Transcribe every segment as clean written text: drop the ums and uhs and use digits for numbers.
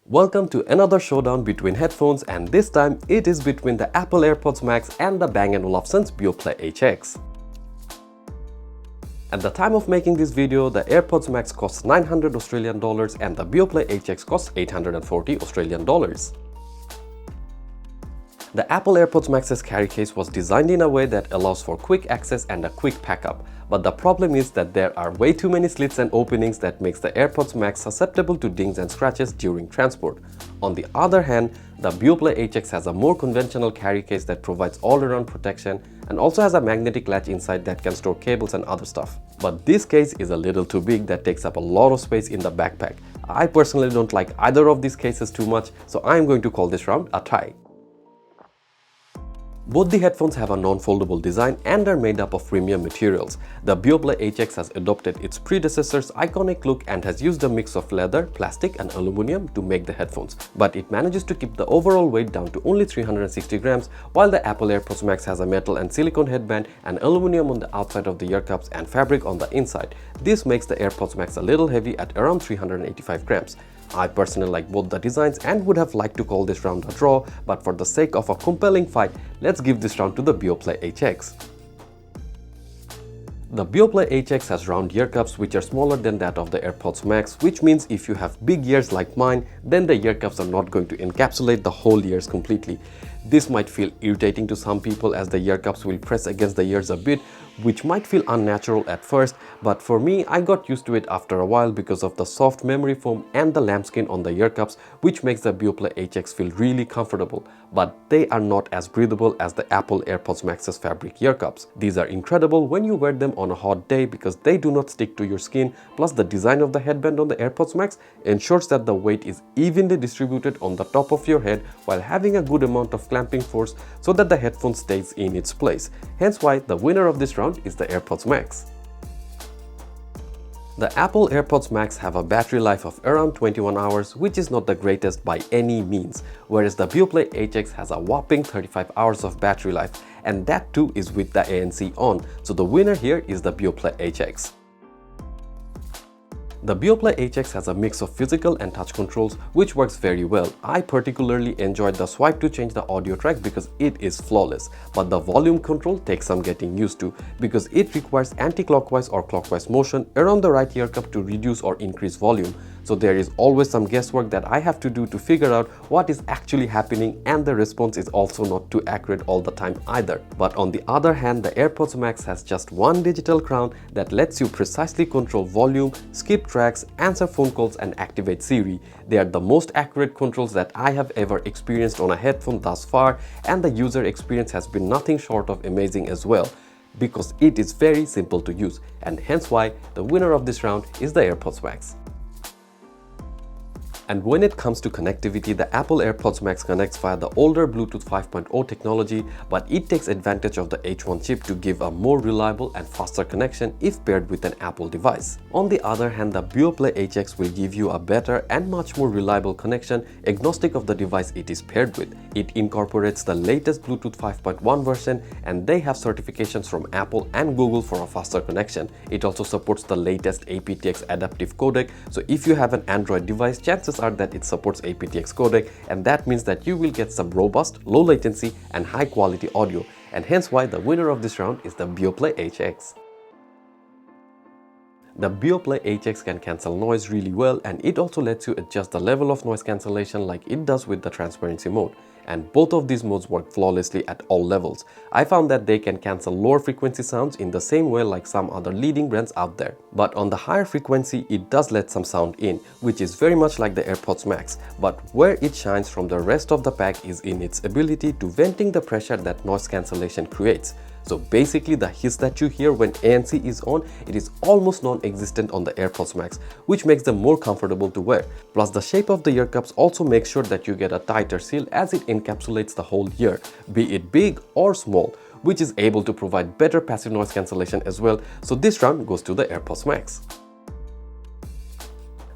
Welcome to another showdown between headphones, and this time it is between the Apple AirPods Max and the Bang & Olufsen's Beoplay HX. At the time of making this video, the AirPods Max costs $900 and the Beoplay HX costs $840. The Apple AirPods Max's carry case was designed in a way that allows for quick access and a quick pack-up. But the problem is that there are way too many slits and openings that makes the AirPods Max susceptible to dings and scratches during transport. On the other hand, the Beoplay HX has a more conventional carry case that provides all-around protection and also has a magnetic latch inside that can store cables and other stuff. But this case is a little too big that takes up a lot of space in the backpack. I personally don't like either of these cases too much, so I'm going to call this round a tie. Both the headphones have a non-foldable design and are made up of premium materials. The Beoplay HX has adopted its predecessor's iconic look and has used a mix of leather, plastic and aluminum to make the headphones, but it manages to keep the overall weight down to only 360 grams, while the Apple AirPods Max has a metal and silicone headband and aluminum on the outside of the ear cups and fabric on the inside. This makes the AirPods Max a little heavy at around 385 grams. I personally like both the designs and would have liked to call this round a draw, but for the sake of a compelling fight, let's give this round to the Beoplay HX. The Beoplay HX has round ear cups which are smaller than that of the AirPods Max, which means if you have big ears like mine, then the ear cups are not going to encapsulate the whole ears completely. This might feel irritating to some people as the ear cups will press against the ears a bit, which might feel unnatural at first, but for me I got used to it after a while because of the soft memory foam and the lambskin on the ear cups, which makes the Beoplay HX feel really comfortable. But they are not as breathable as the Apple AirPods Max's fabric ear cups. These are incredible when you wear them on a hot day because they do not stick to your skin, plus the design of the headband on the AirPods Max ensures that the weight is evenly distributed on the top of your head while having a good amount of clamping force so that the headphone stays in its place. Hence why the winner of this round is the AirPods Max. The Apple AirPods Max have a battery life of around 21 hours, which is not the greatest by any means, whereas the Beoplay HX has a whopping 35 hours of battery life, and that too is with the ANC on, so the winner here is the Beoplay HX. The Beoplay HX has a mix of physical and touch controls, which works very well. I particularly enjoyed the swipe to change the audio track because it is flawless, but the volume control takes some getting used to because it requires anti-clockwise or clockwise motion around the right ear cup to reduce or increase volume. So there is always some guesswork that I have to do to figure out what is actually happening, and the response is also not too accurate all the time either. But on the other hand, the AirPods Max has just one digital crown that lets you precisely control volume, skip tracks, answer phone calls and activate Siri. They are the most accurate controls that I have ever experienced on a headphone thus far, and the user experience has been nothing short of amazing as well, because it is very simple to use, and hence why the winner of this round is the AirPods Max. And when it comes to connectivity, the Apple AirPods Max connects via the older Bluetooth 5.0 technology, but it takes advantage of the H1 chip to give a more reliable and faster connection if paired with an Apple device. On the other hand, the Beoplay HX will give you a better and much more reliable connection agnostic of the device it is paired with. It incorporates the latest Bluetooth 5.1 version, and they have certifications from Apple and Google for a faster connection. It also supports the latest aptX adaptive codec, so if you have an Android device, chances are that it supports aptX codec, and that means that you will get some robust, low latency and high quality audio, and hence why the winner of this round is the Beoplay HX. The Beoplay HX can cancel noise really well, and it also lets you adjust the level of noise cancellation like it does with the transparency mode. And both of these modes work flawlessly at all levels. I found that they can cancel lower frequency sounds in the same way like some other leading brands out there. But on the higher frequency, it does let some sound in, which is very much like the AirPods Max. But where it shines from the rest of the pack is in its ability to venting the pressure that noise cancellation creates. So basically the hiss that you hear when ANC is on, it is almost non-existent on the AirPods Max, which makes them more comfortable to wear. Plus the shape of the ear cups also makes sure that you get a tighter seal as it encapsulates the whole ear, be it big or small, which is able to provide better passive noise cancellation as well. So this round goes to the AirPods Max.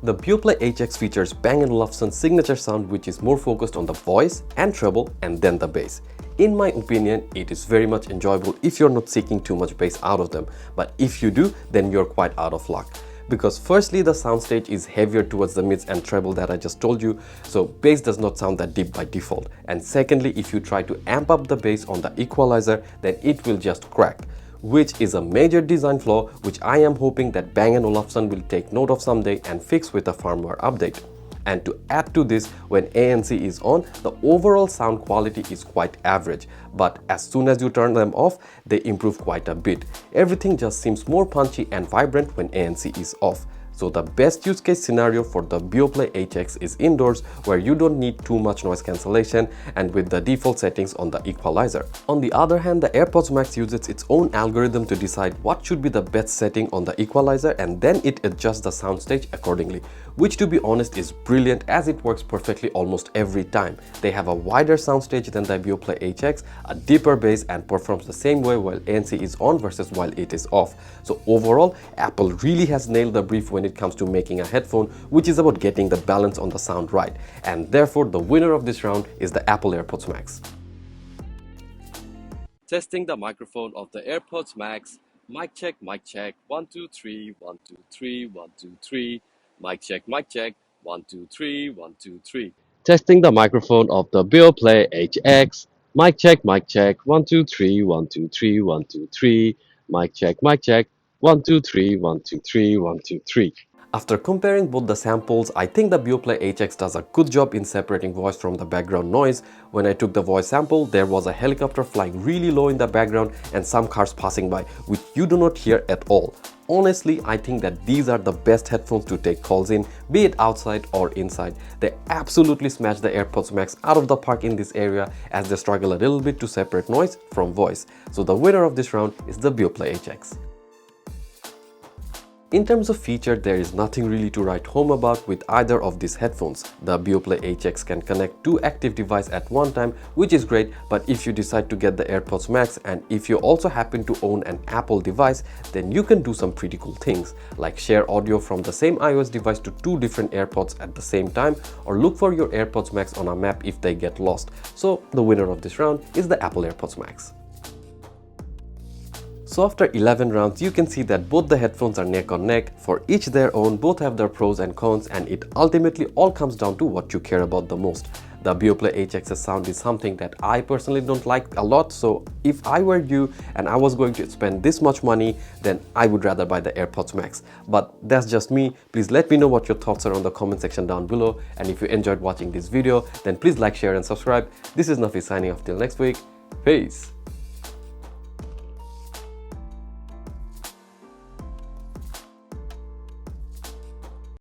The Beoplay HX features Bang & Olufsen's signature sound, which is more focused on the voice and treble and then the bass. In my opinion, it is very much enjoyable if you're not seeking too much bass out of them, but if you do, then you're quite out of luck. Because firstly, the soundstage is heavier towards the mids and treble that I just told you, so bass does not sound that deep by default. And secondly, if you try to amp up the bass on the equalizer, then it will just crack, which is a major design flaw which I am hoping that Bang & Olufsen will take note of someday and fix with a firmware update. And to add to this, when ANC is on, the overall sound quality is quite average, but as soon as you turn them off, they improve quite a bit. Everything just seems more punchy and vibrant when ANC is off. So the best use case scenario for the Beoplay HX is indoors, where you don't need too much noise cancellation and with the default settings on the equalizer. On the other hand, the AirPods Max uses its own algorithm to decide what should be the best setting on the equalizer, and then it adjusts the soundstage accordingly, which to be honest is brilliant as it works perfectly almost every time. They have a wider soundstage than the Beoplay HX, a deeper bass, and performs the same way while ANC is on versus while it is off. So overall, Apple really has nailed the brief when it comes to making a headphone which is about getting the balance on the sound right, and therefore the winner of this round is the Apple AirPods Max. Testing the microphone of the AirPods Max. Mic check, 1 2 3 1 2 3 1 2 3. Mic check, 1 2 3 1 2 3. Testing the microphone of the Beoplay HX. Mic check, 1 2 3 1 2 3 1 2 3. Mic check, 1 2 3 1 2 3 1 2 3. After comparing both the samples, I think the Beoplay HX does a good job in separating voice from the background noise. When I took the voice sample, there was a helicopter flying really low in the background and some cars passing by, which you do not hear at all. Honestly, I think that these are the best headphones to take calls in, be it outside or inside. They absolutely smash the AirPods Max out of the park in this area, as they struggle a little bit to separate noise from voice. So the winner of this round is the Beoplay HX. In terms of feature, there is nothing really to write home about with either of these headphones. The Beoplay HX can connect 2 active devices at one time, which is great, but if you decide to get the AirPods Max and if you also happen to own an Apple device, then you can do some pretty cool things, like share audio from the same iOS device to 2 different AirPods at the same time, or look for your AirPods Max on a map if they get lost. So the winner of this round is the Apple AirPods Max. So after 11 rounds, you can see that both the headphones are neck and neck. For each their own, both have their pros and cons, and it ultimately all comes down to what you care about the most. The Beoplay HX's sound is something that I personally don't like a lot, so if I were you and I was going to spend this much money, then I would rather buy the AirPods Max. But that's just me. Please let me know what your thoughts are on the comment section down below, and if you enjoyed watching this video, then please like, share and subscribe. This is Nafi signing off till next week. Peace!